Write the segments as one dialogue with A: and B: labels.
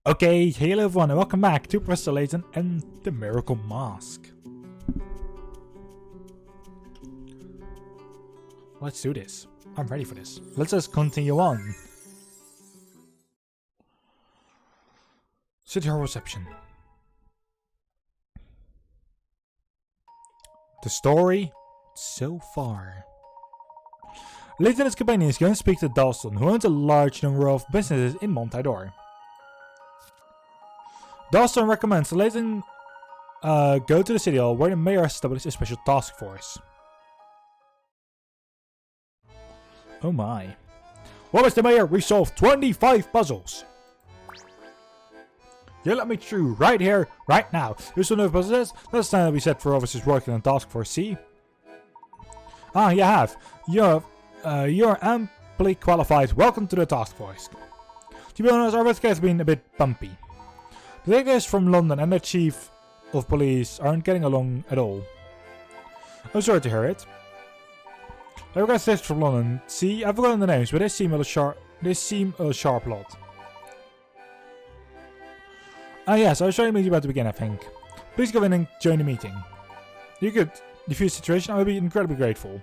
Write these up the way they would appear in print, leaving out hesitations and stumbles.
A: Okay, hello everyone and welcome back to Professor Layton and the Miracle Mask. Let's do this. I'm ready for this. Let's just continue on. City Hall reception. The story so far. Layton and his companions go and speak to Dalston, who owns a large number of businesses in Montidor. Dalston recommends that Layton go to the City Hall where the mayor has established a special task force. Oh my. What was the mayor? We solved 25 puzzles. You let me through right here, right now. You still know what puzzle is? That's time that we set for officers working on task force C. Ah, you have. You're amply qualified. Welcome to the task force. To be honest, our work has been a bit bumpy. The detectives from London and the chief of police aren't getting along at all. I'm sorry to hear it. I got this from London. See, I've forgotten the names, but they seem a sharp lot. Ah yes, I was showing the meeting about to begin, I think. Please go in and join the meeting. You could defuse the situation, I would be incredibly grateful.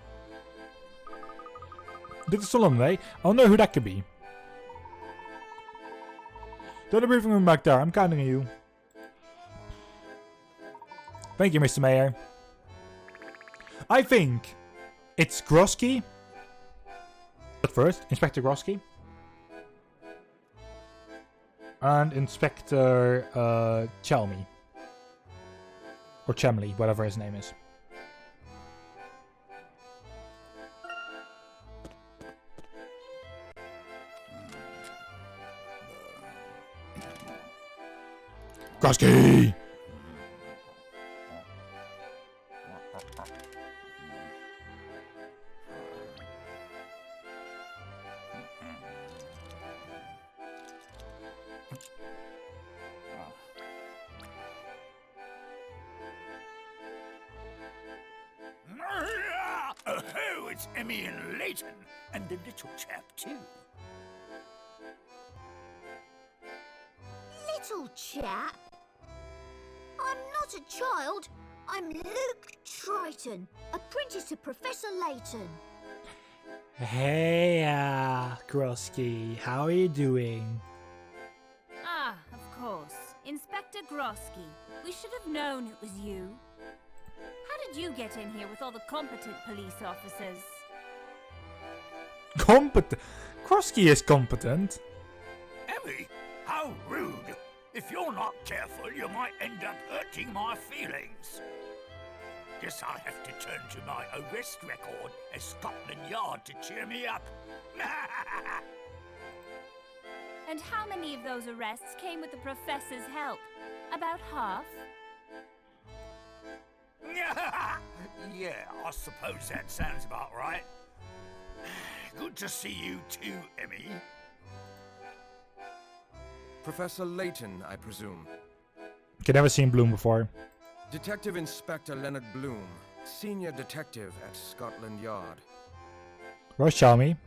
A: This is London, eh? I wonder who that could be. To the briefing room back there, I'm counting on you. Thank you, Mr. Mayor. I think it's Grosky. But first, Inspector Grosky. And Inspector Chalmy. Or Chamley, whatever his name is. Grosky!
B: Oh, it's Emmy and Layton, and the little chap too.
C: Little chap? I'm not a child. I'm Luke Triton, apprentice to Professor Layton.
A: Hey, Grosky, how are you doing?
D: Ah, of course. Inspector Grosky. We should have known it was you. How did you get in here with all the competent police officers?
A: Competent? Grosky is competent.
B: Emmy, how rude. If you're not careful, you might end up hurting my feelings. Guess I have to turn to my arrest record at Scotland Yard to cheer me up.
D: And how many of those arrests came with the professor's help? About half?
B: Yeah, I suppose that sounds about right. Good to see you too, Emmy.
E: Professor Layton, I presume.
A: I've never seen Bloom before.
E: Detective Inspector Leonard Bloom, Senior Detective at Scotland Yard.
A: Where's Chalmy?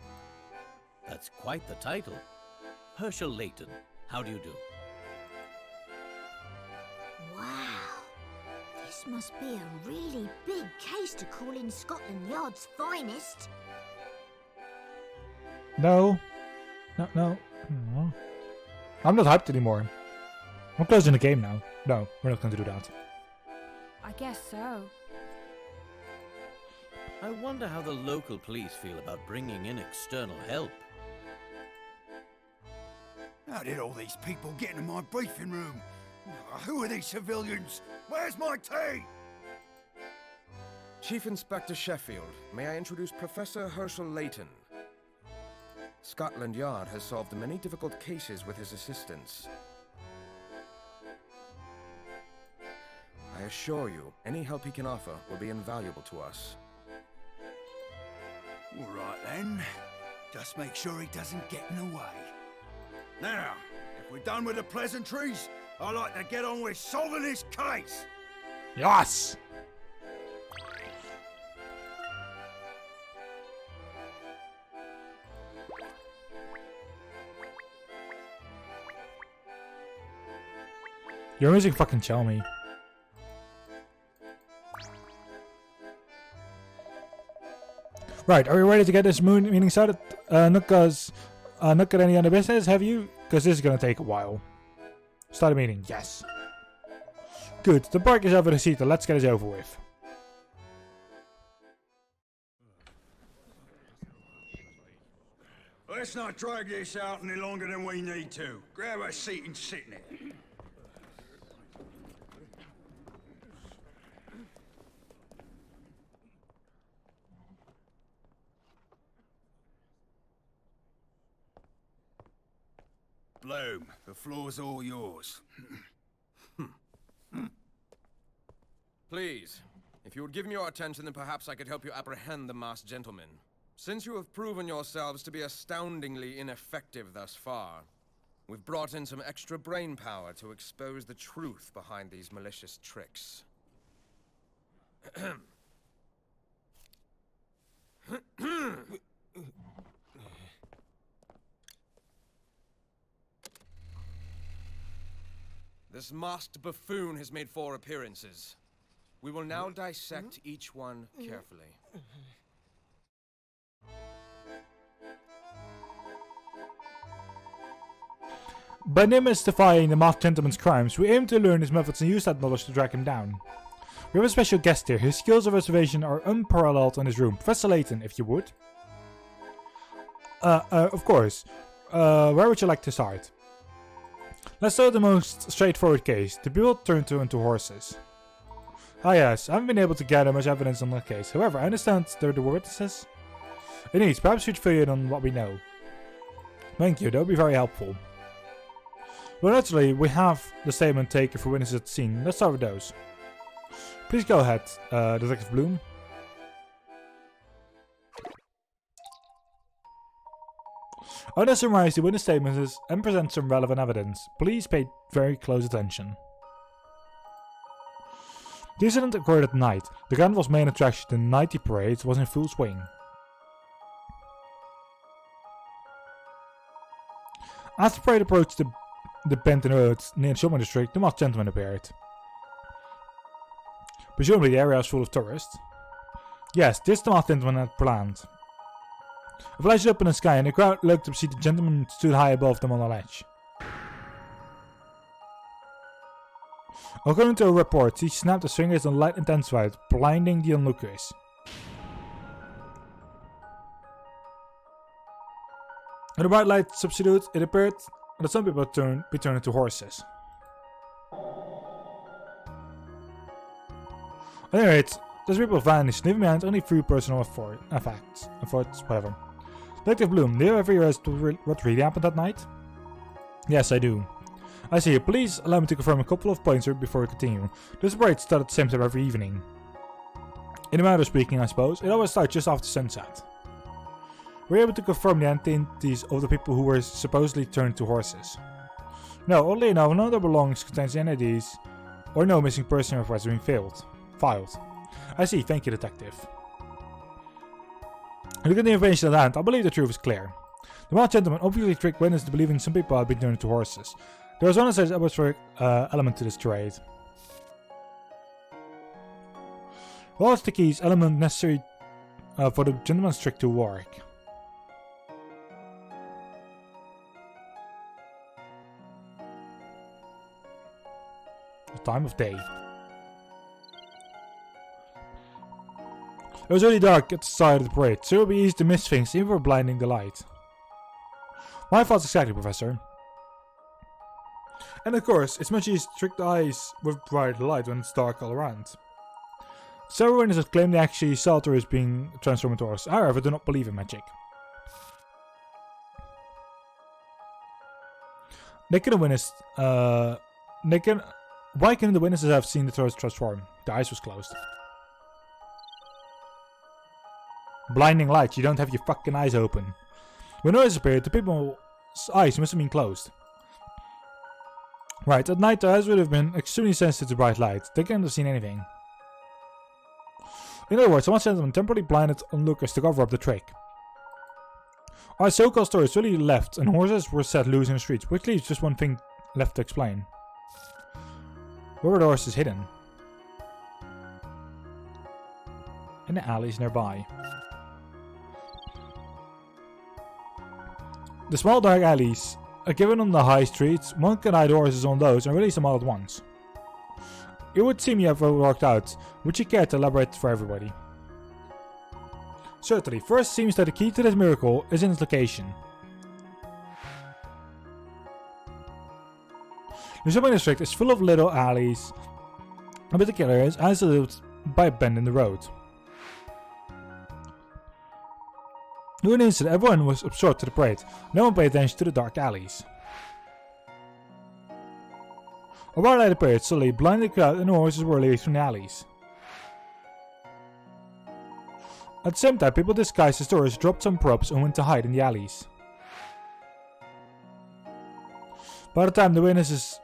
F: That's quite the title. Herschel Layton, how do you do?
C: Wow. This must be a really big case to call in Scotland Yard's finest.
A: No. No. I'm not hyped anymore. I'm closing the game now. No, we're not going to do that.
D: I guess so.
F: I wonder how the local police feel about bringing in external help.
B: How did all these people get into my briefing room? Who are these civilians? Where's my tea?
E: Chief Inspector Sheffield, may I introduce Professor Herschel Layton? Scotland Yard has solved many difficult cases with his assistance. I assure you, any help he can offer will be invaluable to us.
B: All right then. Just make sure he doesn't get in the way. Now, if we're done with the pleasantries, I'd like to get on with solving this case.
A: Yes! You're missing fucking Chelmy. Right, are you ready to get this meeting started? Not got any other business, have you? Because this is gonna take a while. Start a meeting, yes. Good, the park is over the seat, let's get this over with.
G: Let's not drag this out any longer than we need to. Grab a seat and sit in it. Bloom, the floor's all yours.
E: Please, if you would give me your attention, then perhaps I could help you apprehend the masked gentleman. Since you have proven yourselves to be astoundingly ineffective thus far, we've brought in some extra brain power to expose the truth behind these malicious tricks. This masked buffoon has made 4 appearances. We will now dissect each one carefully.
A: By demystifying the masked gentleman's crimes, we aim to learn his methods and use that knowledge to track him down. We have a special guest here. His skills of observation are unparalleled in his room. Professor Layton, if you would. Of course. Where would you like to start? Let's start with the most straightforward case. The people turned into horses. Ah yes, I haven't been able to gather much evidence on that case. However, I understand there were witnesses. Indeed, perhaps you'd fill in on what we know. Thank you, that would be very helpful. Well, naturally, we have the statement taken for witnesses at the scene. Let's start with those. Please go ahead, Detective Bloom. I will summarize the witness statements and present some relevant evidence. Please pay very close attention. The incident occurred at night. The carnival's main attraction, the Nighty Parade, was in full swing. As the parade approached the bend in the road near the shopping district, the masked gentleman appeared. Presumably the area is full of tourists. Yes, this the masked gentleman had planned. A flash up in the sky and the crowd looked up to see the gentleman stood high above them on a ledge. According to a report, he snapped his fingers and the light intensified, blinding the onlookers. When the bright light subsided, it appeared that some people be turned into horses. At any rate, those people vanished, leaving behind only 3 personal effects, whatever. Detective Bloom, do you ever realize what really happened that night? Yes, I do. I see. Please allow me to confirm a couple of points before we continue. This parade started at the same time every evening. In a matter of speaking, I suppose, it always starts just after sunset. Were you able to confirm the identities of the people who were supposedly turned to horses? No, oddly enough, none of their belongings contains any IDs, or no missing person requests have been filed. I see, thank you, Detective. Looking at the information at hand, I believe the truth is clear. The masked gentleman obviously tricked witnesses into believing some people had been turned into horses. There was one such atmospheric element to this trade. What was the keys element necessary for the gentleman's trick to work? The time of day. It was really dark at the side of the parade, so it would be easy to miss things even for blinding the light. My thoughts exactly, Professor. And of course, it's much easier to trick the eyes with bright light when it's dark all around. Several witnesses claim they actually saw tourists being transformed into horses, however, do not believe in magic. Why couldn't the witnesses have seen the tourists transform? The eyes was closed. Blinding light, you don't have your fucking eyes open. When noise appeared, the people's eyes must have been closed. Right, at night their eyes would have been extremely sensitive to bright light. They couldn't have seen anything. In other words, one gentleman temporarily blinded onlookers to cover up the trick. Our so-called stories really left and horses were set loose in the streets, which leaves just one thing left to explain. Where were the horses hidden? In the alleys nearby. The small dark alleys are given on the high streets. One can hide horses on those and release them all at once. It would seem you have well worked out. Would you care to elaborate for everybody? Certainly. First, seems that the key to this miracle is in its location. The shopping district is full of little alleys. In particular, is isolated by a bend in the road. In an instant, everyone was absorbed to the parade. No one paid attention to the dark alleys. A white light appeared, suddenly blinding the crowd, and the horses were released from the alleys. At the same time, people disguised as tourists dropped some props and went to hide in the alleys. By the time the witnesses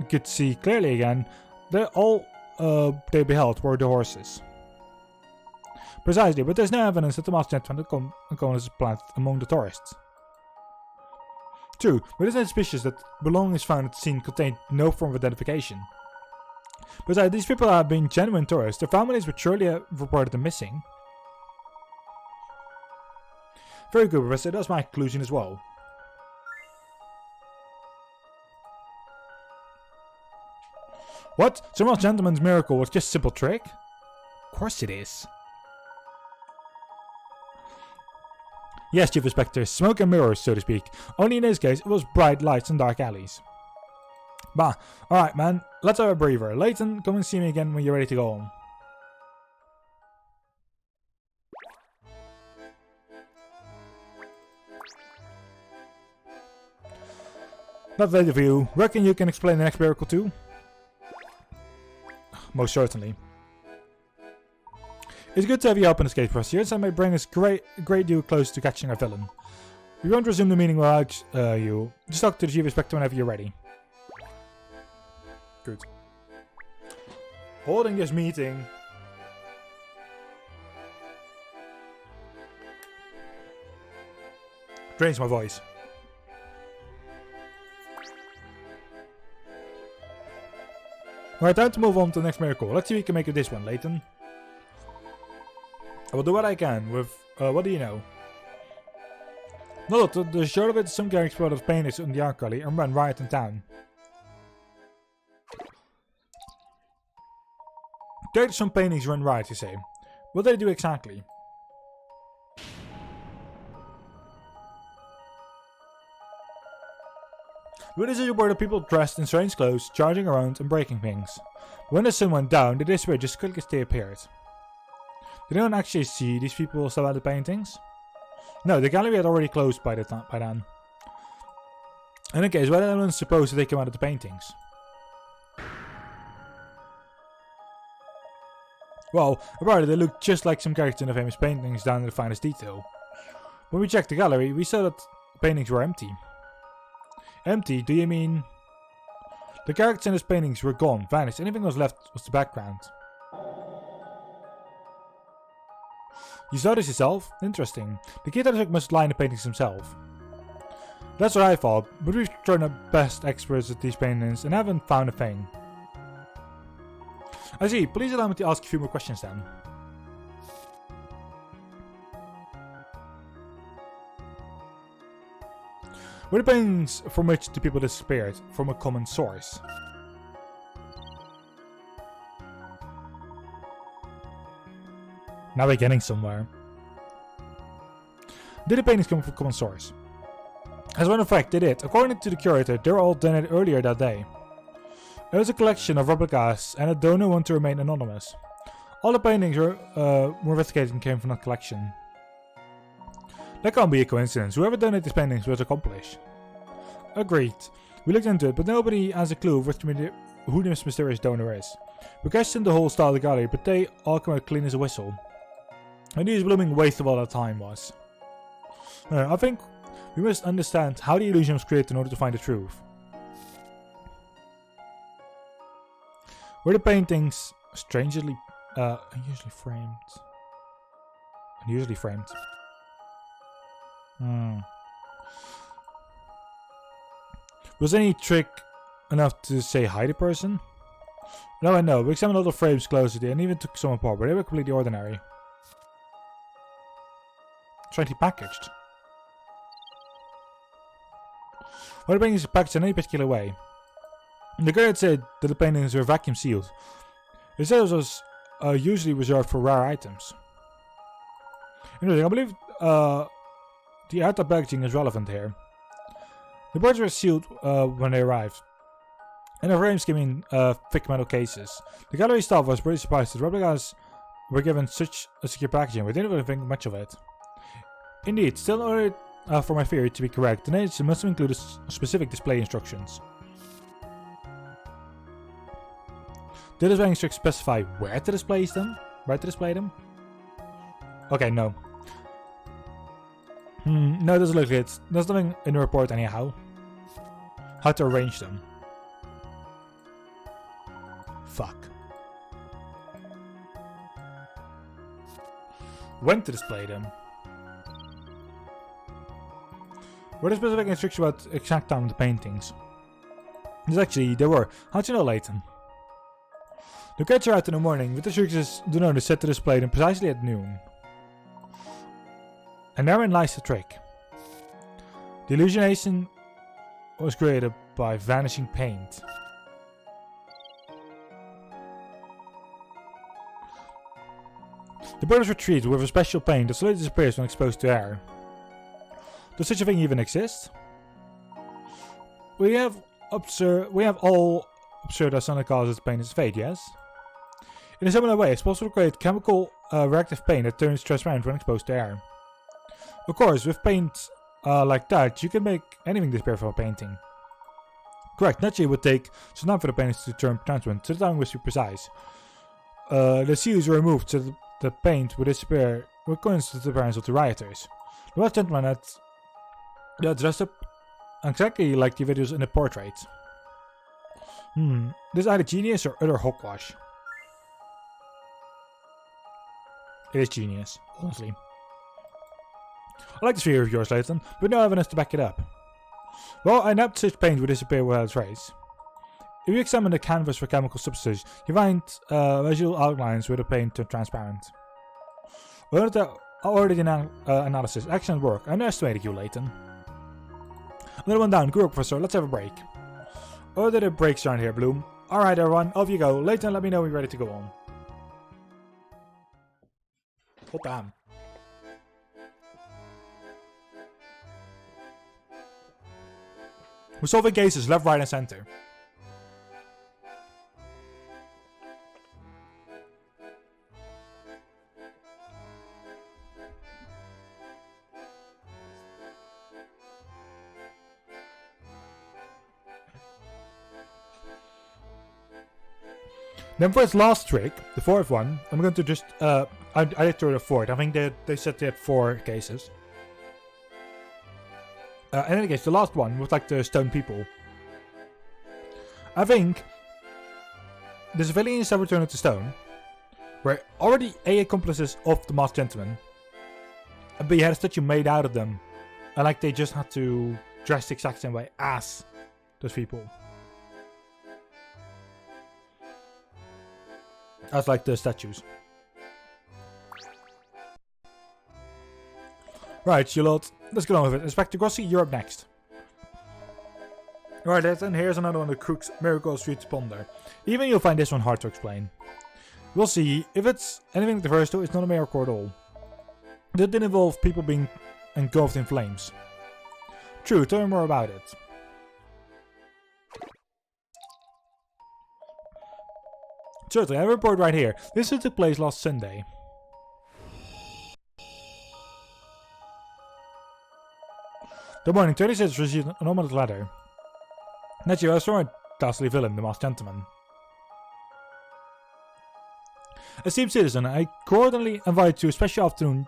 A: could see clearly again, all they beheld were the horses. Precisely, but there's no evidence that the masked gentleman is planted among the tourists. True, but isn't it suspicious that belongings found at the scene contained no form of identification? Besides, these people have been genuine tourists. Their families would surely have reported them missing. Very good, Professor. That's my conclusion as well. What? Some masked gentleman's miracle was just a simple trick? Of course it is. Yes, Chief Inspector, smoke and mirrors, so to speak. Only in this case, it was bright lights and dark alleys. Bah, alright man, let's have a breather. Layton, come and see me again when you're ready to go home. Not late for you. Reckon you can explain the next miracle too? Most certainly. It's good to have you help in this case, Professor. Your insight may bring us great deal close to catching our villain. We won't resume the meeting without you. Just talk to the Chief Inspector whenever you're ready. Good. Holding this meeting. Drains my voice. Alright, time to move on to the next miracle. Let's see if we can make it this one, Layton. I will do what I can with, what do you know? No, the short of it, some gang exploded paintings in the art alley and ran riot in town. There some paintings run riot, you say. What did they do exactly? Witnesses reported people dressed in strange clothes, charging around and breaking things. When the sun went down, they disappeared just quickly as they appeared. Did anyone actually see these people still at the paintings? No, the gallery had already closed by then. In any case, why did anyone suppose that they came out of the paintings? Well, apparently they looked just like some characters in the famous paintings down to the finest detail. When we checked the gallery, we saw that the paintings were empty. Empty? Do you mean... The characters in those paintings were gone, vanished. Anything that was left was the background. You saw this yourself? Interesting. The kid must lie in the paintings himself. That's what I thought, but we've thrown our best experts at these paintings and haven't found a thing. I see. Please allow me to ask a few more questions then. Were the paintings from which the people disappeared from a common source? Now we're getting somewhere. Did the paintings come from a common source? As a matter of fact, they did. According to the curator, they were all donated earlier that day. It was a collection of replicas, and a donor wanted to remain anonymous. All the paintings were investigated and came from that collection. That can't be a coincidence. Whoever donated these paintings was accomplished. Agreed. We looked into it, but nobody has a clue of who this mysterious donor is. We questioned the whole style of the gallery, but they all come out clean as a whistle. And this blooming waste of all that time was. I think we must understand how the illusion was created in order to find the truth. Were the paintings strangely, unusually framed? Was any trick enough to say hi to person? No, I know. We examined all the frames closely and even took some apart, but they were completely ordinary. Slightly packaged. Why the paintings are packaged in any particular way? The guard said that the paintings were vacuum sealed. He said it was usually reserved for rare items. Interesting, I believe the outer packaging is relevant here. The boards were sealed when they arrived, and the frames came in thick metal cases. The gallery staff was pretty surprised that replicas were given such a secure packaging, but didn't really think much of it. Indeed, still in order for my theory to be correct, the names must have included specific display instructions. Did the display instructions specify where to display them? Where to display them? Okay, no. No, it doesn't look like it. There's nothing in the report anyhow. How to arrange them. Fuck. When to display them. Were there specific instructions about exact time of the paintings? Yes, actually, there were. How'd you know, Layton? The kids are out in the morning, with the instructions do know to set to display them precisely at noon. And therein lies the trick. The illusionation was created by vanishing paint. The birds were treated with a special paint that slowly disappears when exposed to air. Does such a thing even exist? We have all observed that something causes paint to fade, yes? In a similar way, it's possible to create chemical reactive paint that turns transparent when exposed to air. Of course, with paint like that, you can make anything disappear from a painting. Correct, naturally it would take some time for the paintings to turn transparent, so the time was to be precise. The seals were removed so that the paint would disappear according to the appearance of the rioters. The last gentleman had dressed up exactly like the videos in the portrait. This is either genius or utter hogwash. It is genius, honestly. I like this theory of yours, Layton, but no evidence to back it up. Well, I doubt such paint would disappear without a trace. If you examine the canvas for chemical substances, you find visual outlines where the paint turned transparent. Already analysis, excellent work. I underestimated you, Layton. Another one down. Good work, Professor. Let's have a break. Order the breaks around here, Bloom. Alright, everyone. Off you go. Layton, let me know when you're ready to go on. Oh, damn. We're solving cases left, right, and center. Then for its last trick, the fourth one, I'm going to just, I did throw the fourth. I think they said they had 4 cases. In any case, the last one was like the stone people. I think the civilians have returned to stone were already A, accomplices of the masked gentleman, and B, had a statue made out of them, and like they just had to dress the exact same way as those people. As like the statues. Right, you lot. Let's get on with it. Inspector Grossi, you're up next. Alright, then here's another one of the Crook's Miracle Street to ponder. Even you'll find this one hard to explain. We'll see. If it's anything like the first two, it's not a miracle at all. That did involve people being engulfed in flames. True, tell me more about it. Certainly, I have a report right here. This took place last Sunday. The morning, 36 received an anonymous letter. Naturally, I saw a ghastly villain, the masked gentleman. Esteemed citizen, I cordially invite you to a special afternoon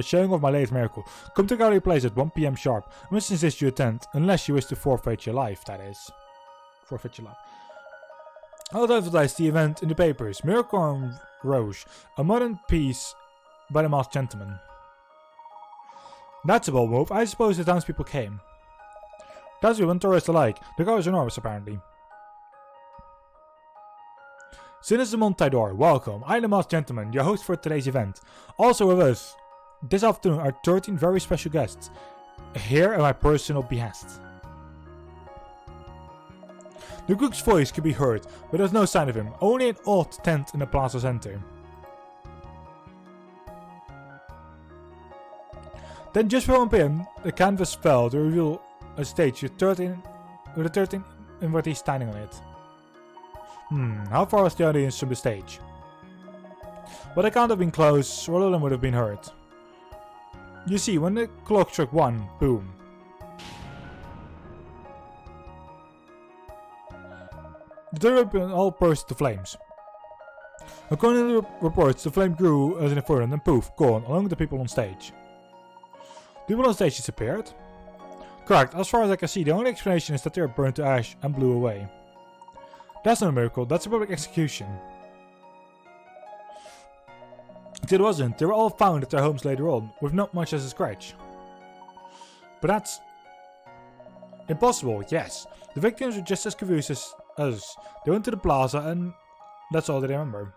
A: showing of my latest miracle. Come to Gallery Place at 1 PM sharp. I must insist you attend, unless you wish to forfeit your life, that is. Forfeit your life. I'll advertise the event in the papers. Miracle on Rouge, a modern piece by the masked gentleman. That's a bold move. I suppose the townspeople came. Townspeople and tourists alike. The crowd is enormous, apparently. Citizen Montador, welcome. I'm the Masked Gentleman, your host for today's event. Also with us this afternoon are 13 very special guests, here at my personal behest. The cook's voice could be heard, but there's no sign of him, only an odd tent in the plaza center. Then just before 1 PM, the canvas fell to reveal a stage with the 13 invitees standing on it. How far was the audience from the stage? But it can't have been close, or all of them would have been hurt. You see, when the clock struck 1, boom. The turbine all burst to flames. According to the reports, the flame grew as an inferno and then poof, gone, along with the people on stage. People on stage disappeared? Correct, as far as I can see, the only explanation is that they were burned to ash and blew away. That's not a miracle, that's a public execution. It wasn't, they were all found at their homes later on, with not much as a scratch. But that's impossible, yes. The victims were just as confused as us. They went to the plaza and that's all they remember.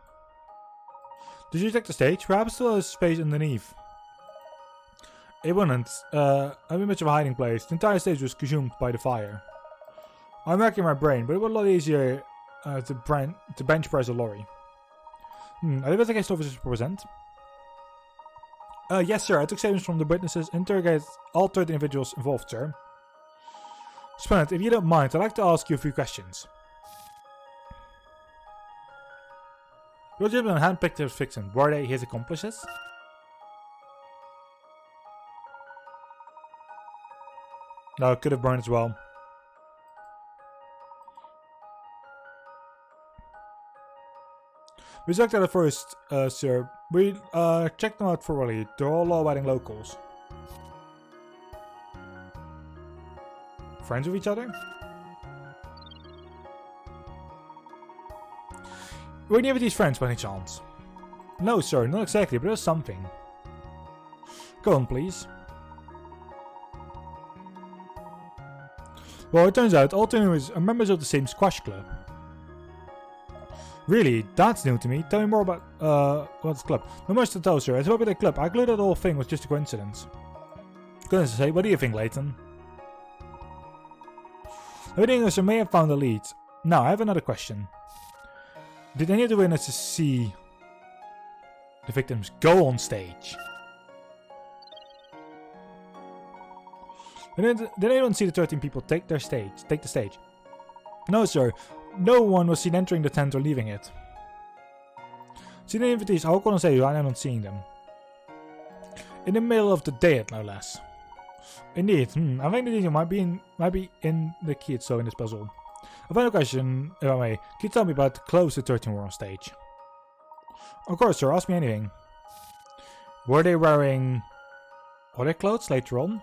A: Did you check the stage? Perhaps still has space underneath. It wouldn't. I'm in much of a hiding place. The entire stage was consumed by the fire. I'm racking my brain, but it was a lot easier to bench press a lorry. Are the investigation officers present? Yes, sir. I took statements from the witnesses, interrogated all 13 individuals involved, sir. Splendid. If you don't mind, I'd like to ask you a few questions. Your gentleman handpicked his victim. Were they his accomplices? No, it could have burned as well. We checked out at first, sir. We checked them out thoroughly. They're all law-abiding locals. Friends with each other? Were any of these friends by any chance? No, sir, not exactly, but there's something. Go on, please. Well, it turns out all 10 are members of the same squash club. Really? That's new to me. Tell me more about what's the club. Not much to tell, sir. It's about the club. I glued that whole thing was just a coincidence. Goodness sake, what do you think, Layton? Everything else, I may have found a lead. Now, I have another question. Did any of the witnesses see the victims go on stage? Did anyone see the 13 people take the stage? No, sir. No one was seen entering the tent or leaving it. See the invitees all on stage, I'm not seeing them. In the middle of the day, no less. Indeed. I think the detail might be in the key itself in this puzzle. A final question, if I may. Can you tell me about the clothes the 13 were on stage? Of course, sir. Ask me anything. Were they wearing other clothes later on?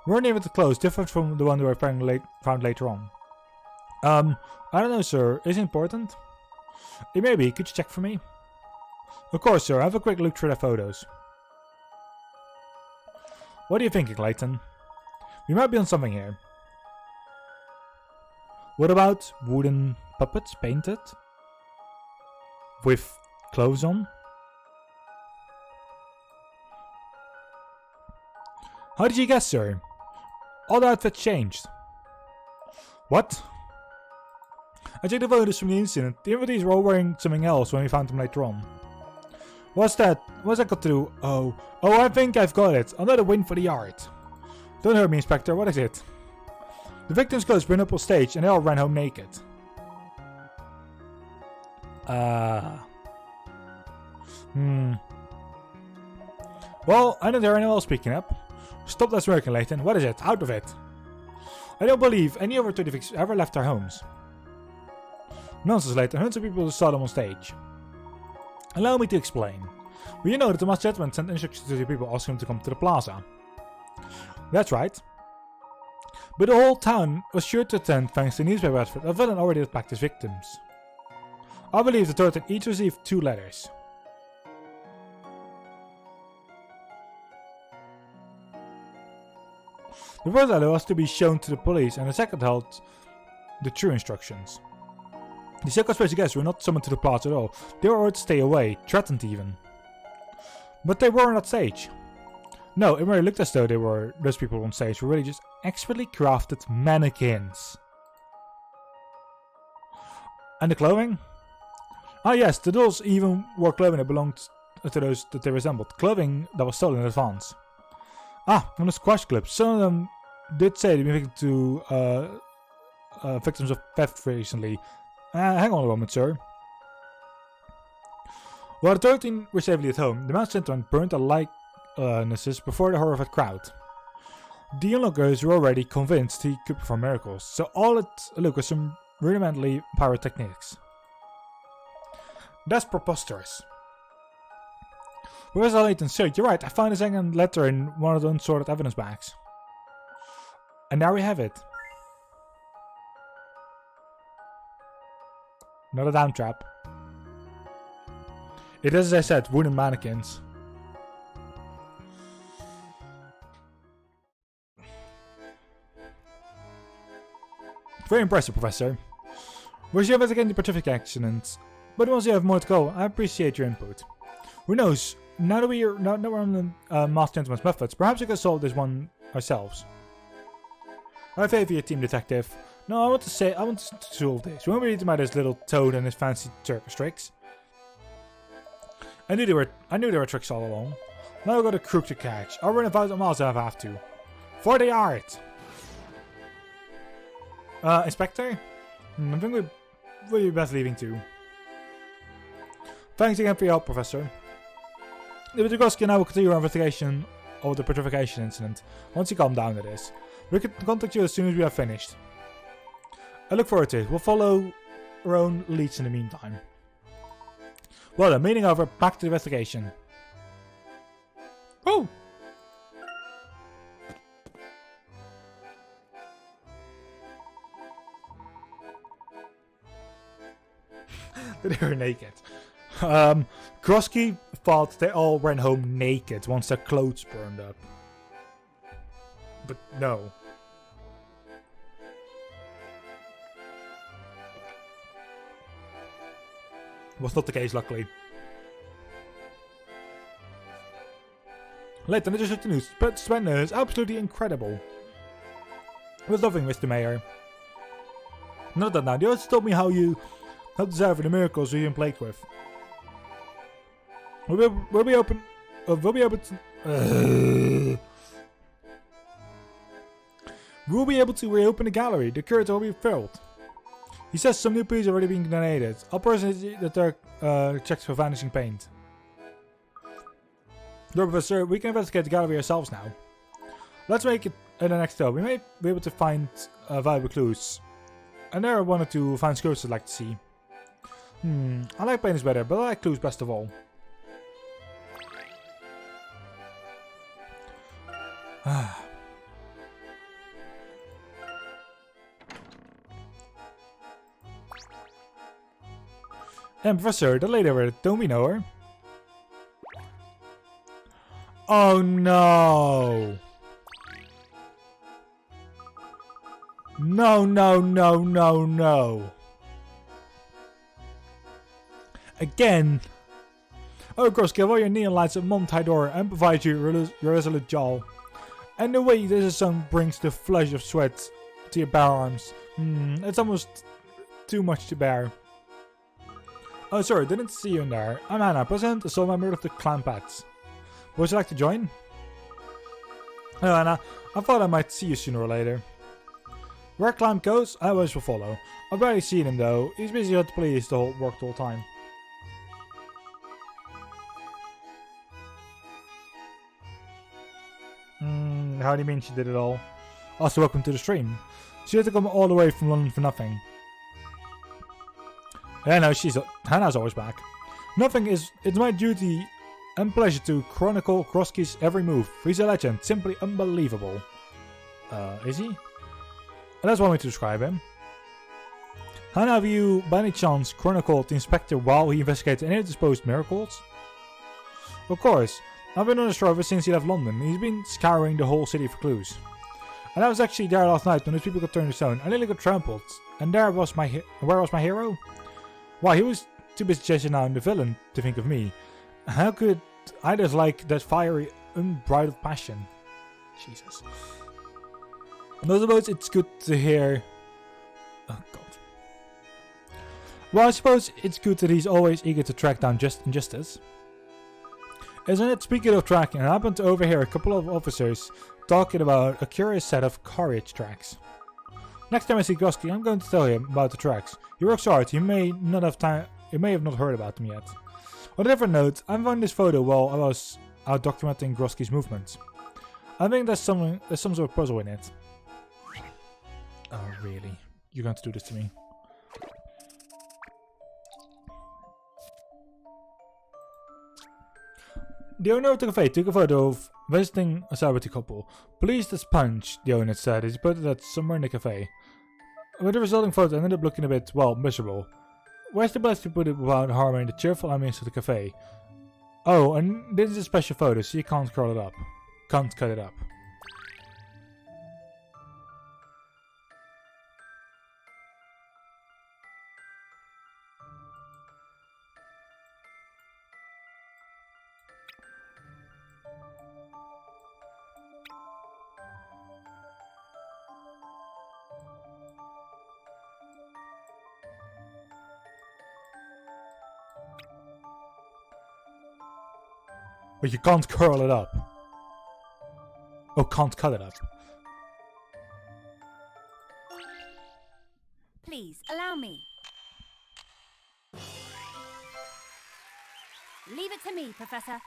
A: Were any of the clothes different from the one they were found later on? I don't know, sir. Is it important? It may be. Could you check for me? Of course, sir. Have a quick look through the photos. What are you thinking, Layton? We might be on something here. What about wooden puppets painted? With clothes on? How did you guess, sir? All the outfits changed. What? I checked the photos from the incident. The invitees were all wearing something else when we found them later on. What's that? What's that got to do? Oh, I think I've got it. Another win for the art. Don't hurt me, Inspector. What is it? The victims' clothes burned up on stage and they all ran home naked. Well, I don't hear anyone else speaking up. Stop that smirking, Layton. What is it? Out of it. I don't believe any of our 30 victims ever left their homes. Nonsense, Layton. Hundreds of people saw them on stage. Allow me to explain. Well, you know that the masked gentleman sent instructions to the people asking them to come to the plaza. That's right. But the whole town was sure to attend thanks to the newspaper advert. A villain already attacked his victims. I believe the 13 each received 2 letters. The first letter was to be shown to the police and the second held the true instructions. The so-called special guests were not summoned to the plaza at all. They were ordered to stay away, threatened even. But they weren't on stage. No, it really looked as though those people on stage were really just expertly crafted mannequins. And the clothing? Ah yes, the dolls even wore clothing that belonged to those that they resembled. Clothing that was stolen in advance. Ah, from the squash clips. Some of them did say they'd been victims of theft recently. Hang on a moment, sir. While the 13 were safely at home, the mouse gentleman burned the likenesses before the horrified crowd. The onlookers were already convinced he could perform miracles, so all it took was some rudimentary pyrotechnics. That's preposterous. Professor Layton, sir, you're right, I found a second letter in one of the unsorted evidence bags. And there we have it. Not a damn trap. It is, as I said, wooden mannequins. Very impressive, Professor. Wish you have again the Pacific accidents, but once you have more to go, I appreciate your input. Who knows? Now that we're on the Masked Gentleman's methods, perhaps we can solve this one ourselves. I favor you, Team Detective. No, I want to solve this. We won't be about this little toad and his fancy circus tricks. I knew there were tricks all along. Now we've got a crook to catch. I'll run 1,000 miles if I have to. For the art! Inspector? I think we'll be best leaving too. Thanks again for your help, Professor. With Groski and I will continue our investigation of the petrification incident. Once you calm down to this, we can contact you as soon as we have finished. I look forward to it. We'll follow our own leads in the meantime. Well then, meeting over, back to the investigation. Woo! They were naked. Groski thought they all went home naked once their clothes burned up. But no. Was not the case, luckily. Layton, I just heard the news. But Spencer is absolutely incredible. It was loving, Mr. Mayor. Not that now. You also told me how you observe the miracles you've been plagued with. We'll be able to reopen the gallery. The curator will be filled. He says some new pieces have already been donated. I'll personally that there checks for vanishing paint. Professor, we can investigate the gallery ourselves now. Let's make it in the next step. We may be able to find valuable clues. And there are one or two fine skirts I'd like to see. I like paintings better, but I like clues best of all. And Professor, the lady over there, don't we know her? Oh no! No, no, no, no, no. Again. Oh, of course, give all your neon lights at Montidor and provide your resolute jaw. And the way this song brings the flush of sweat to your bare arms. It's almost too much to bear. Oh, sorry, didn't see you in there. I'm Hannah, President, a sole member of the Clan Pets. Would you like to join? Hello, Hannah. I thought I might see you sooner or later. Where Clamp goes, I always will follow. I've barely seen him though. He's busy hard to please the whole time. How do you mean she did it all? Also, welcome to the stream. She had to come all the way from London for nothing. Yeah, no, Hannah's always back. It's my duty and pleasure to chronicle Groski's every move. He's a legend, simply unbelievable. Is he? That's one way to describe him. Hannah, have you, by any chance, chronicled the inspector while he investigated any disposed miracles? Of course. I've been on the shore ever since he left London. He's been scouring the whole city for clues. And I was actually there last night when those people got turned to stone. I nearly got trampled. And there was where was my hero? Why, he was too busy chasing down the villain to think of me. How could I dislike that fiery, unbridled passion? Jesus. And I suppose it's good to hear... Oh god. Well, I suppose it's good that he's always eager to track down injustice. Isn't it? Speaking of tracking, I happened to overhear a couple of officers talking about a curious set of carriage tracks. Next time I see Grosky, I'm going to tell him about the tracks. He works hard, he may have not heard about them yet. On a different note, I found this photo while I was out documenting Grosky's movements. I think there's some sort of puzzle in it. Oh really? You're going to do this to me? The owner of the cafe took a photo of visiting a celebrity couple. Please the sponge, the owner said, as he put that somewhere in the cafe. With the resulting photo, I ended up looking a bit, well, miserable. Where's the best to put it without harming the cheerful ambience of the cafe? Oh, and this is a special photo, so you can't curl it up. Can't cut it up. But you can't curl it up. Oh, can't cut it up.
D: Please, allow me. Leave it to me, Professor.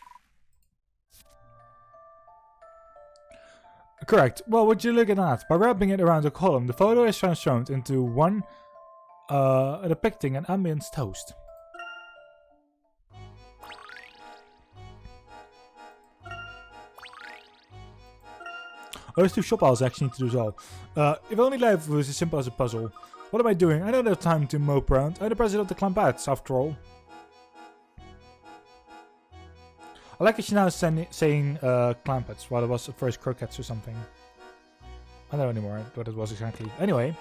A: Correct. Well, would you look at that? By wrapping it around the column, the photo is transformed into one depicting an ambience toast. Oh, there's two shop aisles I actually need to do as well. If only life was as simple as a puzzle. What am I doing? I don't have time to mope around. I'm the president of the Clampets, after all. I like that she's now saying Clampets, while it was at first Croquettes or something. I don't know anymore what it was exactly. Anyway.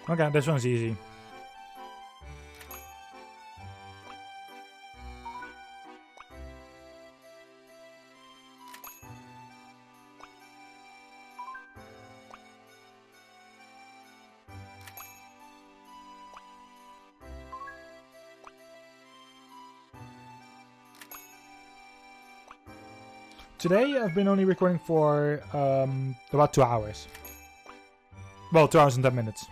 A: Okay, this one's easy. Today I've been only recording for about 2 hours. Well, 2 hours and 10 minutes.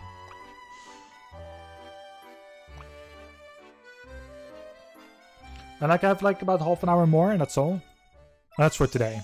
A: And I have like about half an hour more, and that's all. That's for today.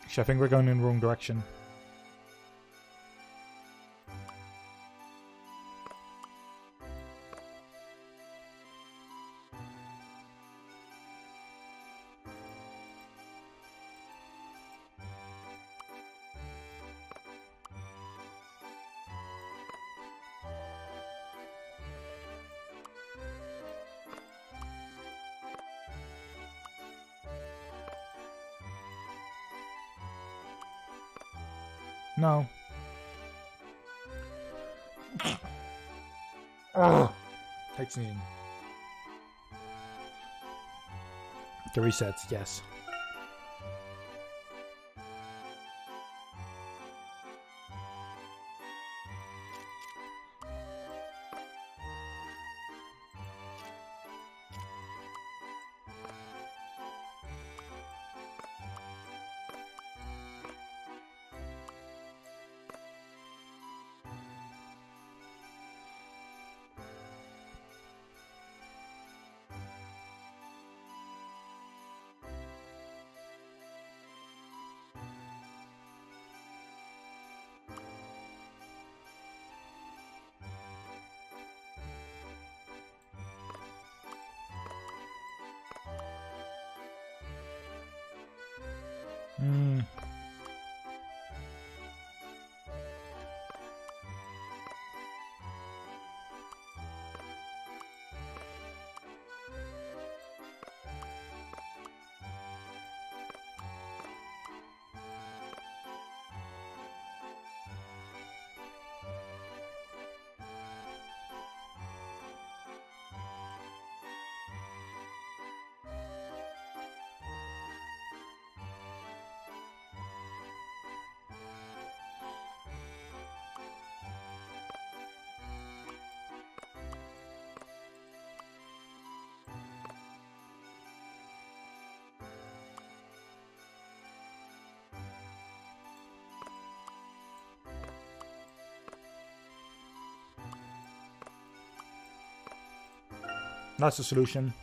A: Actually, I think we're going in the wrong direction. No. Ugh. Hate sneezing. The reset, yes. That's the solution.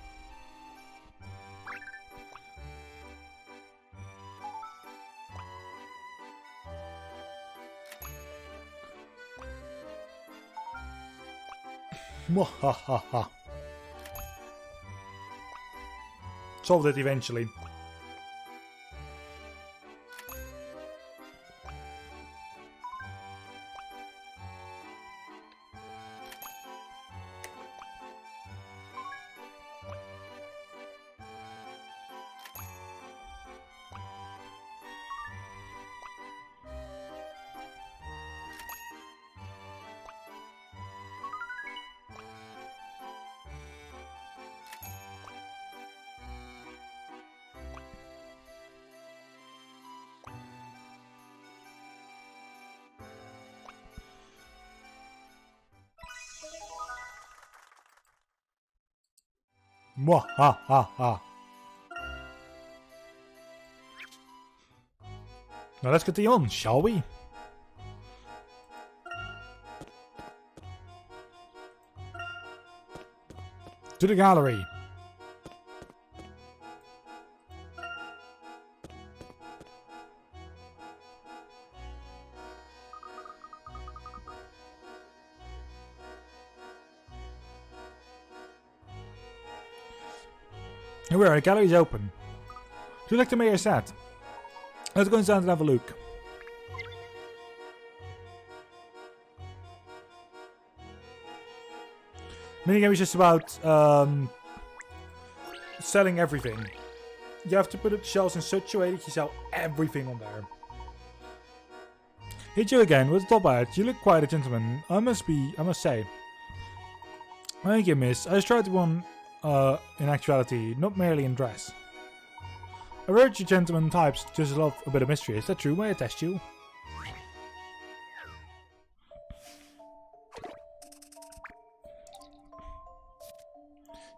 A: Mwahaha. Solved it eventually. Mwahaha. Now let's get on, shall we? To the gallery. Here we are, the gallery's open. Do you like the mayor's set? Let's go inside and have a look. Minigame is just about selling everything. You have to put up shelves in such a way that you sell everything on there. Hit you again with the top hat. You look quite a gentleman. I must say. Thank you, miss. I just tried to one in actuality, not merely in dress. I've heard you gentlemen types just love a bit of mystery. Is that true? May I test you?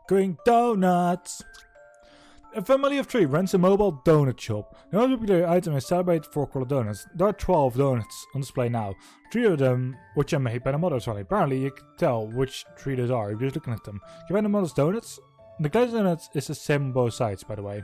A: Going donuts! A family of 3 runs a mobile donut shop. The most popular item is celebrated 4-color donuts. There are 12 donuts on display now. 3 of them which are made by the mother's family. Apparently you can tell which 3 those are if you're just looking at them. Can you find the mother's donuts? The glaze donuts is the same on both sides, by the way.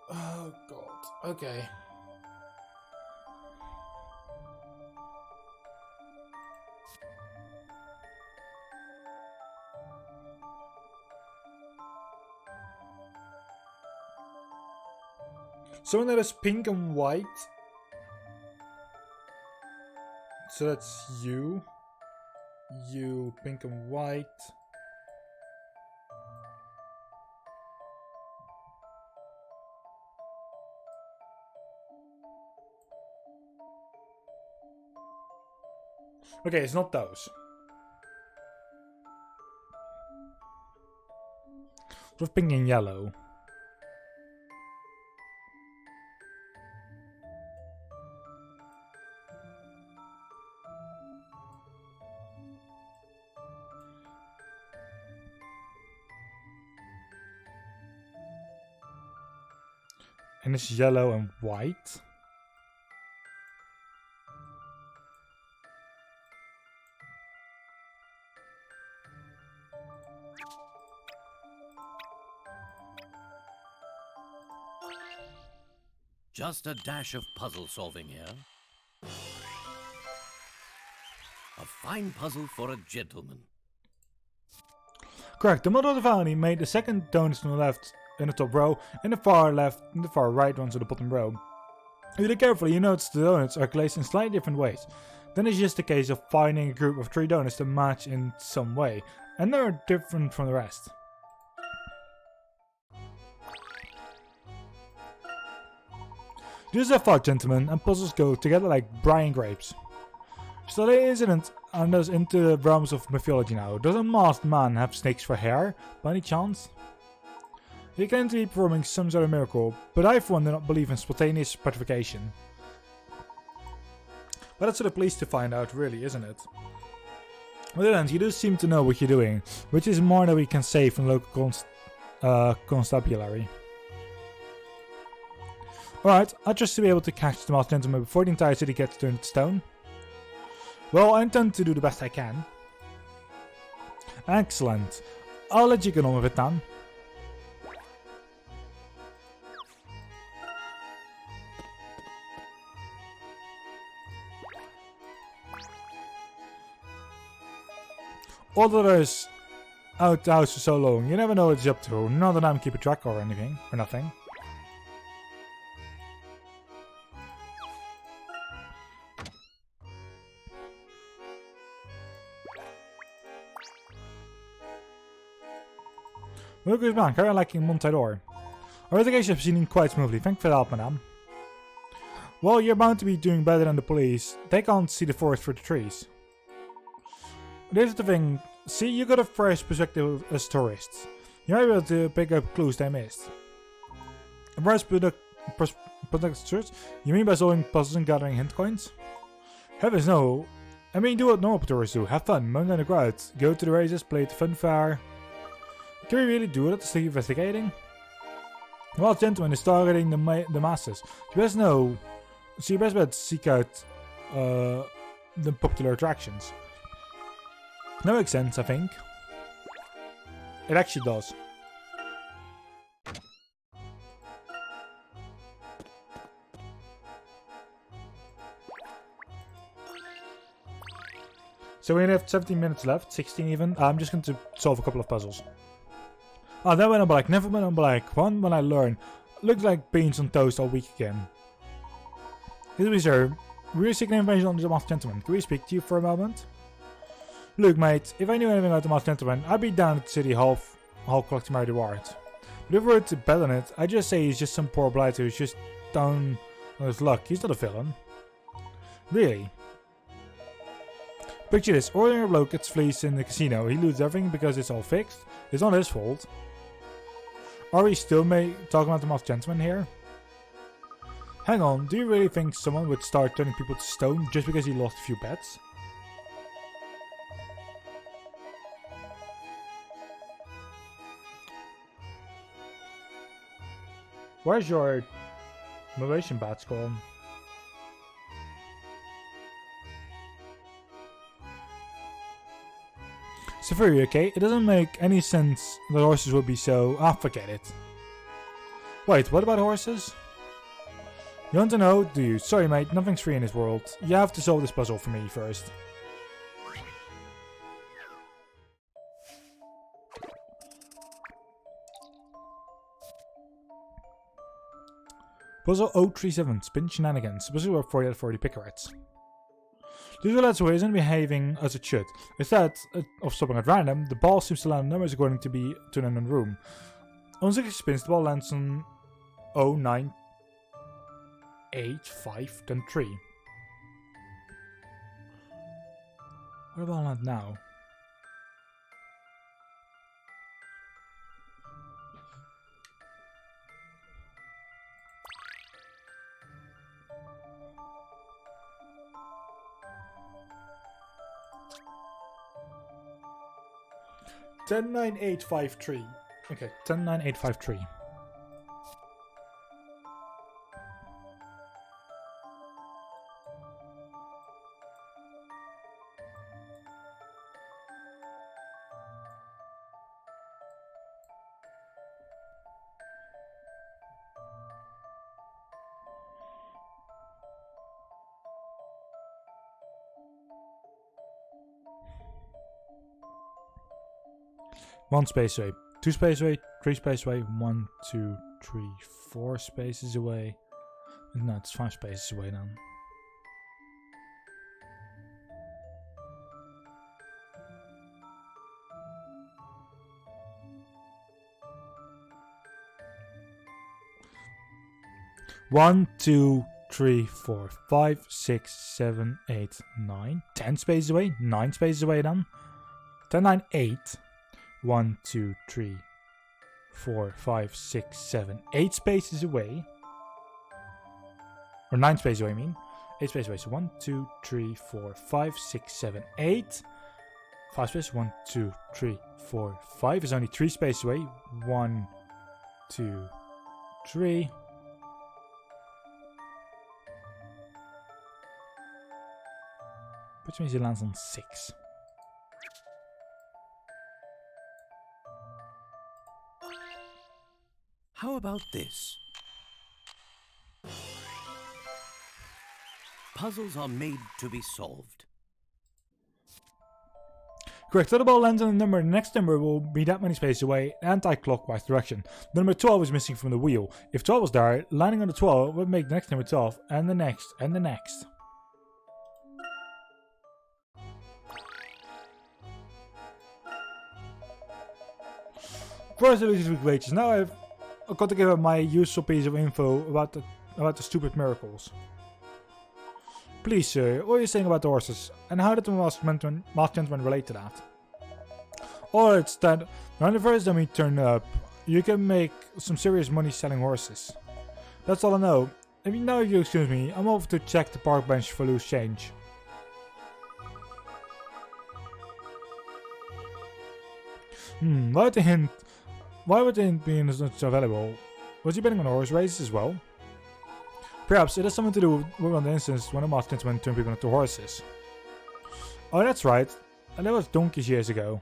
A: Oh god, okay. Someone that is pink and white. So that's you. You, pink and white. Okay, it's not those. With pink and yellow. And it's yellow and white.
F: Just a dash of puzzle solving here. A fine puzzle for a gentleman.
A: Correct. The model of the family made the second donuts on the left in the top row, and the far left and the far right ones in the bottom row. If you look carefully, you notice the donuts are placed in slightly different ways. Then it's just a case of finding a group of 3 donuts to match in some way, and they're different from the rest. This is a thought, gentlemen, and puzzles go together like Brian grapes. So the incident enters into the realms of mythology now. Does a masked man have snakes for hair, by any chance? He claims to be performing some sort of miracle, but I for one do not believe in spontaneous petrification. But that's for the police to find out, really, isn't it? Well then, you do seem to know what you're doing, which is more than we can say from local constabulary. Alright, I trust to be able to catch the masked gentleman before the entire city gets turned to stone. Well, I intend to do the best I can. Excellent. I'll let you get on with it then. Others out the house for so long, you never know what he's up to. Not that I'm keeping track or anything, or nothing. Look who's back, I like Montador. Our investigation is proceeding quite smoothly, thank you for the help, madame. Well, you're bound to be doing better than the police. They can't see the forest through the trees. This is the thing, see, you got a fresh perspective as tourists. You're able to pick up clues they missed. A fresh product search? You mean by solving puzzles and gathering hint coins? Heavens no. I mean, do what normal tourists do. Have fun, among the crowd. Go to the races, play at the fun fair. Can we really do that instead of investigating? Well, gentleman is targeting the masses. You best know. So you best bet seek out the popular attractions. That makes sense, I think. It actually does. So we have 17 minutes left, 16 even. I'm just going to solve a couple of puzzles. Oh, that went on black, never went on black. One when I learn. Looks like beans on toast all week again. Excuse me, sir. We're seeking information on the masked gentleman. Can we speak to you for a moment? Look, mate, if I knew anything about the masked gentleman, I'd be down at City Hall collecting my reward. But if we were to bet on it, I'd just say he's just some poor blighter who's just down on his luck. He's not a villain. Really? Picture this, ordinary bloke gets fleeced in the casino. He loses everything because it's all fixed. It's not his fault. Are we still talking about the masked gentleman here? Hang on, do you really think someone would start turning people to stone just because he lost a few bets? Where's your motivation badge gone? So very okay, it doesn't make any sense that horses would be so... Ah, forget it. Wait, what about horses? You want to know, do you? Sorry mate, nothing's free in this world. You have to solve this puzzle for me first. Puzzle 037, Spin Shenanigans. Puzzle work 40 out of 40 pick rats. This roulette wheel isn't behaving as it should. Instead of stopping at random, the ball seems to land on numbers according to be to an unknown room. On 60 spins, the ball lands on 0, 9, 8, 5, then 3. Where the ball land now? Ten, 9, 8, 5, 3. Okay, 10, 9, 8, 5, 3. One space away, 2 spaces away, 3 spaces away, 1, 2, 3, 4 spaces away. No, it's 5 spaces away then. One, 2, 3, 4, 5, 6, 7, 8, 9, 10 spaces away, 9 spaces away then. 10, 9, 8. 1, 2, 3, 4, 5, 6, 7, 8 spaces away. Or 9 spaces away, I mean. 8 spaces away. So 1, 2, 3, 4, 5, 6, 7, 8. 5 spaces. 1, 2, 3, 4, 5 is only 3 spaces away. 1, 2, 3. Which means he lands on 6.
F: How about this? Puzzles are made to be solved.
A: Correct, so the ball lands on a number, the next number will be that many spaces away, anti-clockwise direction. The number 12 is missing from the wheel. If 12 was there, landing on the 12 would make the next number 12, and the next, and the next. First illusions with glitches. Now I've got to give up my useful piece of info about the stupid miracles. Please, sir, what are you saying about the horses? And how did the masked gentleman relate to that? Oh, it's that when the first time we turn up, you can make some serious money selling horses. That's all I know. If you excuse me, I'm off to check the park bench for loose change. Why would the hint be so valuable? Was he betting on horse races as well? Perhaps it has something to do with on the instance when the masked gentleman turned people into horses. Oh, that's right. And that was donkeys years ago.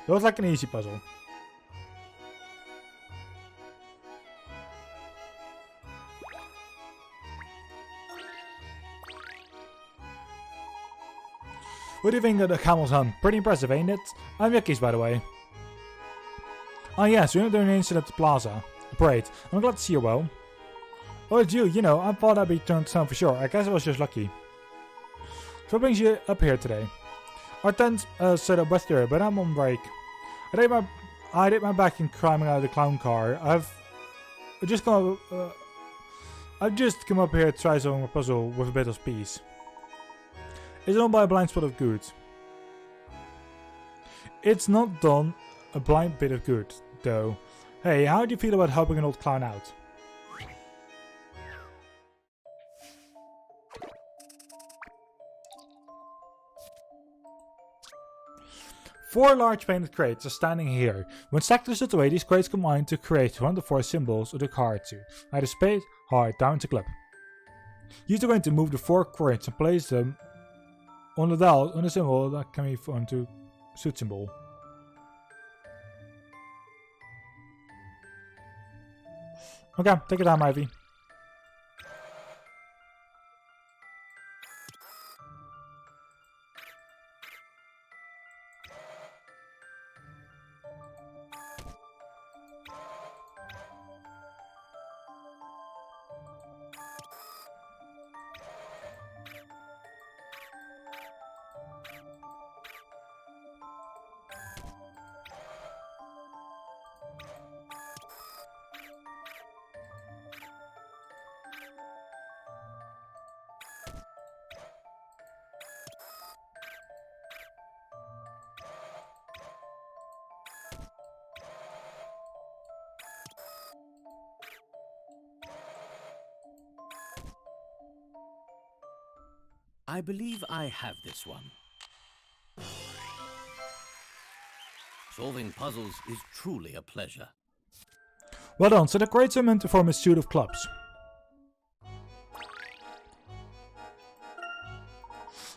A: That was like an easy puzzle. What do you think of the camel's hump? Pretty impressive, ain't it? I'm Yucky's, by the way. Ah yes, we went during an incident at the plaza. Parade. I'm glad to see you well. Oh, it's you. You know, I thought I'd be turned down for sure. I guess I was just lucky. So what brings you up here today? Our tent set up west there, but I'm on break. I did my back in climbing out of the clown car. I've just come up here to try solving a puzzle with a bit of peace. It's done by a blind spot of good. It's not done a blind bit of good, though. Hey, how do you feel about helping an old clown out? Four large painted crates are standing here. When stacked in such a way, these crates combine to create one of the four symbols of the card to either spade, heart, down to club. You're going to move the four crates and place them on the dial on a symbol that can be formed to suit symbol. Okay, take it down, Ivy.
F: I believe I have this one. Solving puzzles is truly a pleasure.
A: Well done, so the creates him to form a suit of clubs.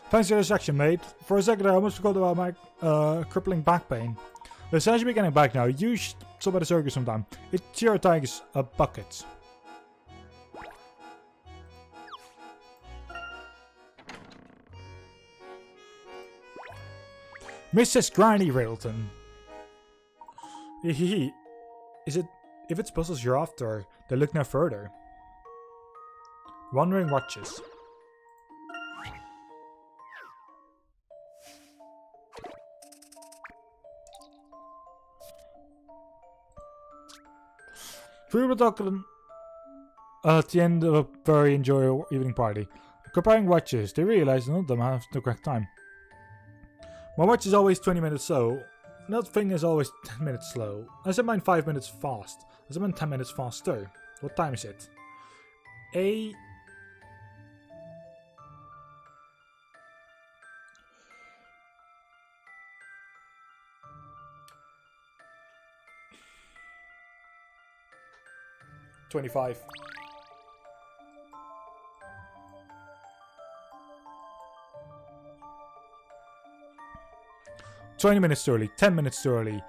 A: Thanks for the distraction, mate. For a second I almost forgot about my crippling back pain. The sun should be getting back now. You should stop at the circus sometime. It's your tigers a bucket. Mrs. Granny Railton. Is it if it's puzzles you're after, then look no further. Wandering watches. We were talking at the end of a very enjoyable evening party. Comparing watches, they realized none of them have the correct time. My watch is always 20 minutes slow. Another thing is always 10 minutes slow. I said mine 5 minutes fast. I said mine 10 minutes faster. What time is it? A... $25. 20 minutes too early, 10 minutes too early,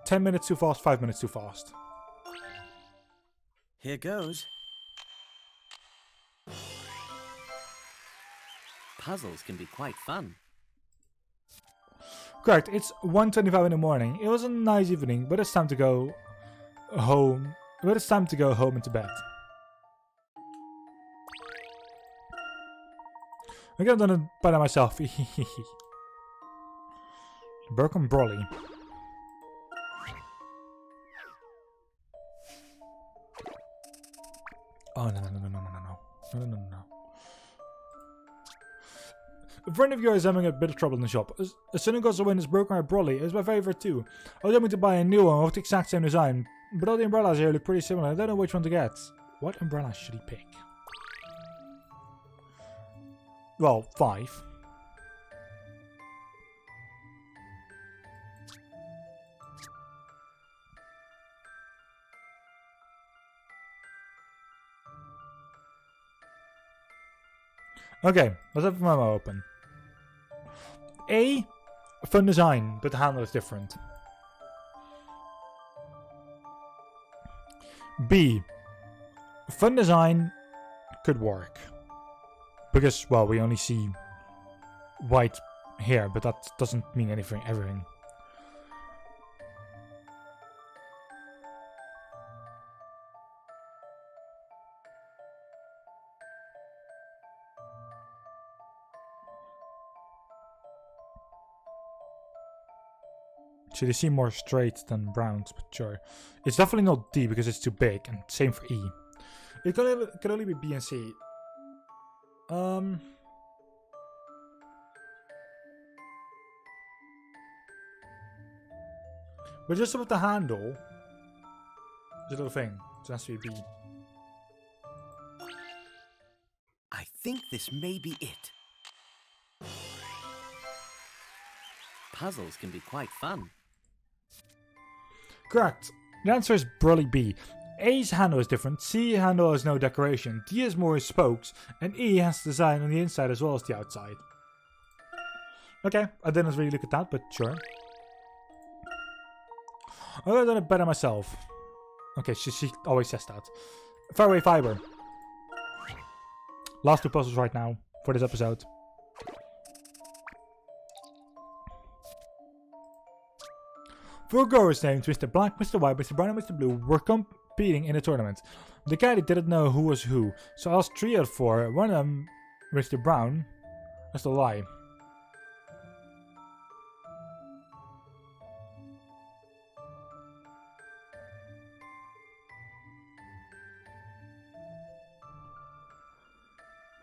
A: 10 minutes too fast, 5 minutes too fast.
F: Here goes. Puzzles can be quite fun.
A: Correct, it's 1:25 in the morning. It was a nice evening, but it's time to go home. But it's time to go home and to bed. I'm gonna do it by myself. Broken Brolly. Oh no. A friend of yours is having a bit of trouble in the shop. As soon as the wind is broken out Brolly, it's my favorite too. I was hoping to buy a new one with the exact same design, but all the umbrellas here look pretty similar. I don't know which one to get. What umbrella should he pick? Well, 5. Okay, let's have the memo open. A, fun design, but the handle is different. B, fun design could work. Because, well, we only see white here, but that doesn't mean everything. So they seem more straight than browns, but sure. It's definitely not D because it's too big, and same for E. It can only be B and C. But just about the handle, this little thing, it has to be B.
F: I think this may be it. Puzzles can be quite fun.
A: Correct. The answer is Brolly B. A's handle is different, C handle has no decoration, D has more spokes, and E has design on the inside as well as the outside. Okay, I didn't really look at that, but sure. I'm gonna do it better myself. Okay, she always says that. Fairway Fiber. Last 2 puzzles right now for this episode. Four goers named Mr. Black, Mr. White, Mr. Brown, and Mr. Blue were competing in a tournament. The caddy didn't know who was who, so asked 3 out of 4. One of them, Mr. Brown, that's a lie.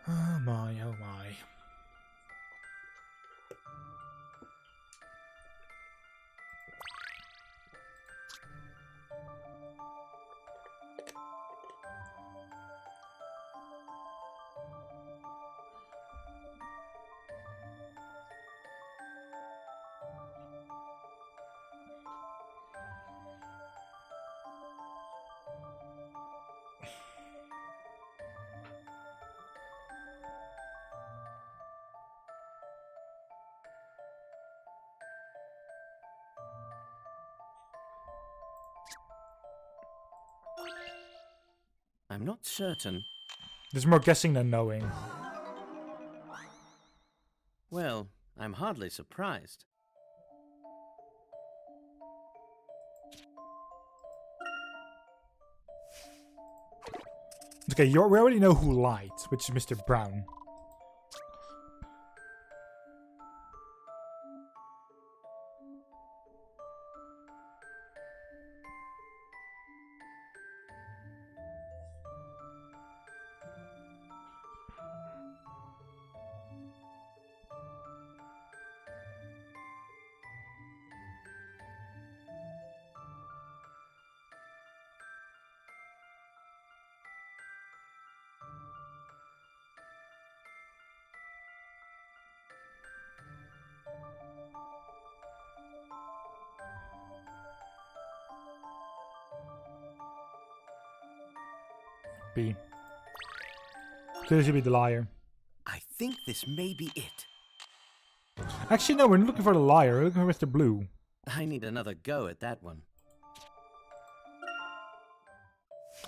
A: Oh my, oh my.
F: I'm not certain.
A: There's more guessing than knowing.
F: Well, I'm hardly surprised.
A: Okay, we already know who lied, which is Mr. Brown. B. Clearly should be the liar.
F: I think this may be it.
A: Actually, no, we're not looking for the liar. We're looking for Mr. Blue.
F: I need another go at that one.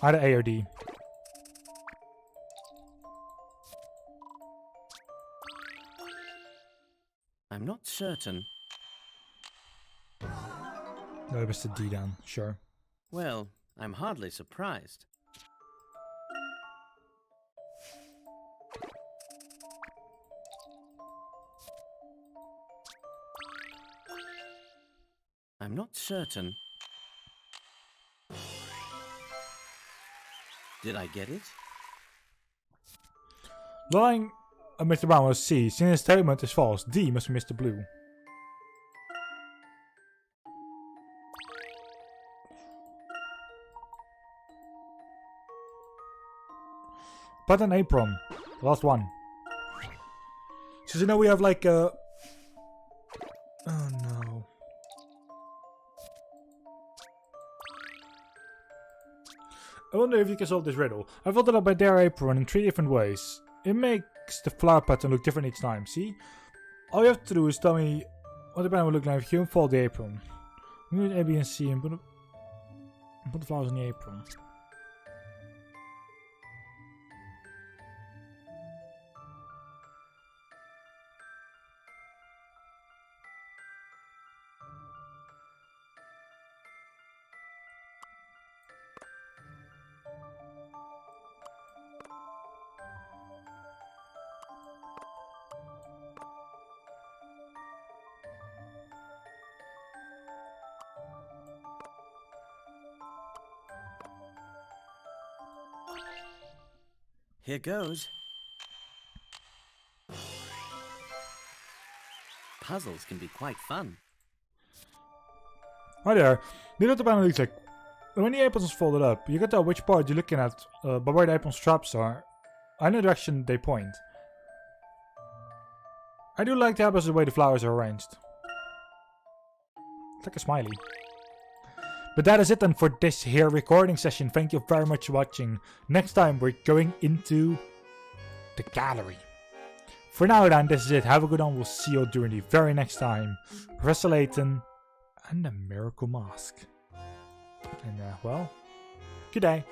A: Either A or D.
F: I'm not certain.
A: No, Mr. D then. Sure.
F: Well, I'm hardly surprised. I'm not certain. Did I get it?
A: Lying Mr. Brown was C. Since his statement is false, D must be Mr. Blue. Button apron. Last one. So you know we have like a... Oh no. I wonder if you can solve this riddle. I folded it up by their apron in 3 different ways. It makes the flower pattern look different each time, see? All you have to do is tell me what the pattern would look like if you unfold the apron. I'm going to A, B, and C and put the flowers on the apron.
F: Here goes. Puzzles can be quite fun.
A: Hi there. You know what the pattern looks like? When the apron is folded up, you can tell which part you're looking at by where the apron straps are. I know the direction they point. I do like the apples the way the flowers are arranged. It's like a smiley. But that is it then for this here recording session. Thank you very much for watching. Next time we're going into the gallery. For now then, this is it. Have a good one. We'll see you during the very next time. Professor Layton and the Miracle Mask. And well, good day.